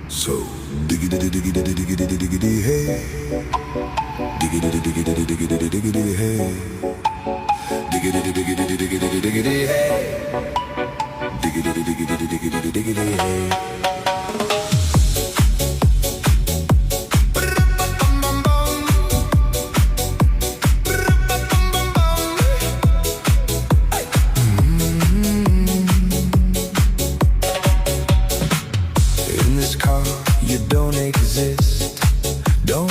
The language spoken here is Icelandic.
So diggity diggity diggity diggity hey, diggity diggity diggity diggity hey, diggity diggity diggity diggity hey, diggity diggity diggity diggity hey. In this car, you don't exist. Don't